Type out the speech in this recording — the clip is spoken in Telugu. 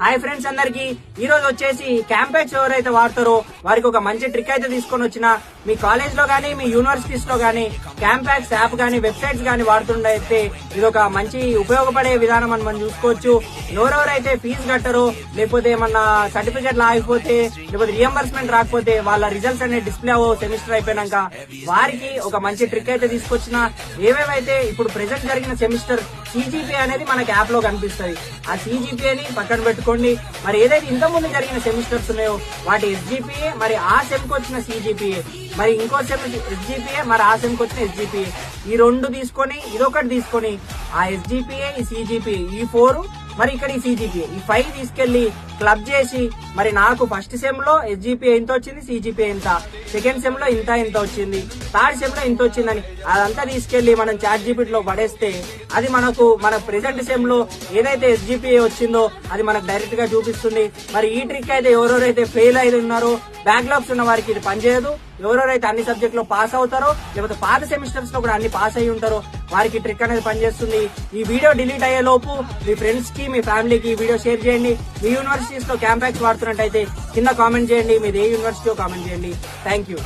హాయ్ ఫ్రెండ్స్ అందరికి ఈ రోజు వచ్చేసి క్యాంపెక్స్ ఎవరైతే వాడతారో వారికి ఒక మంచి ట్రిక్ అయితే తీసుకొని వచ్చిన మీ కాలేజ్ లో గానీ మీ యూనివర్సిటీస్ లో గానీ క్యాంపెక్స్ యాప్ గానీ వెబ్సైట్స్ గానీ వాడుతుండైతే ఇది ఒక మంచి ఉపయోగపడే విధానం అని మనం చూసుకోవచ్చు. ఎవరెవరైతే ఫీజు కట్టరో లేకపోతే ఏమన్నా సర్టిఫికెట్లు ఆగిపోతే లేకపోతే రియంబర్స్మెంట్ రాకపోతే వాళ్ళ రిజల్ట్స్ అనేది డిస్ప్లే అవ్వ సెమిస్టర్ అయిపోయినాక వారికి ఒక మంచి ట్రిక్ అయితే తీసుకొచ్చిన. ఏవేవైతే ఇప్పుడు ప్రెసెంట్ జరిగిన సెమిస్టర్ సిజిపిఏ అనేది మనకి యాప్ లో కనిపిస్తుంది. ఆ సిజిపిఏని పక్కన పెట్టుకోండి. మరి ఏదైతే ఇంత ముందు జరిగిన సెమిస్టర్స్ ఉన్నాయో వాటి ఎస్జిపిఏ, మరి ఆ సెమ్ కి వచ్చిన సిజిపిఏ, మరి ఇంకో సెమ్ ఎస్జిపిఏ, మరి ఆ సెమ్ కి వచ్చిన ఎస్జిపిఏ, ఈ రెండు తీసుకొని ఇదొకటి తీసుకొని ఆ ఎస్జిపిఏ, ఈ సిజిపిఏ, ఈ 4 మరి ఇక్కడ ఈ సిజిపిఏ, ఈ 5 తీసుకెళ్లి క్లబ్ చేసి మరి నాకు ఫస్ట్ సెమ్ లో ఎస్జిపిఏ ఎంత వచ్చింది, సిజిపిఏ ఎంత, సెకండ్ సెమ్ లో ఇంత వచ్చింది, థర్డ్ సెమ్ లో ఇంత వచ్చిందని అదంతా తీసుకెళ్లి మనం చాట్ జీపీటీ లో పడేస్తే అది మనకు మన ప్రెసెంట్ సెమ్ లో ఏదైతే ఎస్జిపిఏ వచ్చిందో అది మనకు డైరెక్ట్ గా చూపిస్తుంది. మరి ఈ ట్రిక్ అయితే ఎవరెవరైతే ఫెయిల్ అయి ఉన్నారో బ్యాక్లాగ్స్ ఉన్న వారికి ఇది పనిచేయదు. ఎవరెవరైతే అన్ని సబ్జెక్ట్ లో పాస్ అవుతారో లేకపోతే పాత సెమిస్టర్స్ లో కూడా అన్ని పాస్ అయి ఉంటారో వారికి ట్రిక్ అనేది పనిచేస్తుంది. ఈ వీడియో డిలీట్ అయ్యే లోపు మీ ఫ్రెండ్స్ కి మీ ఫ్యామిలీకి ఈ వీడియో షేర్ చేయండి. మీ యూనివర్సిటీస్ లో క్యాంపెక్స్ వాడుతున్నట్టయితే కింద కామెంట్ చేయండి. మీది ఏ యూనివర్సిటీ కామెంట్ చేయండి. Thank you.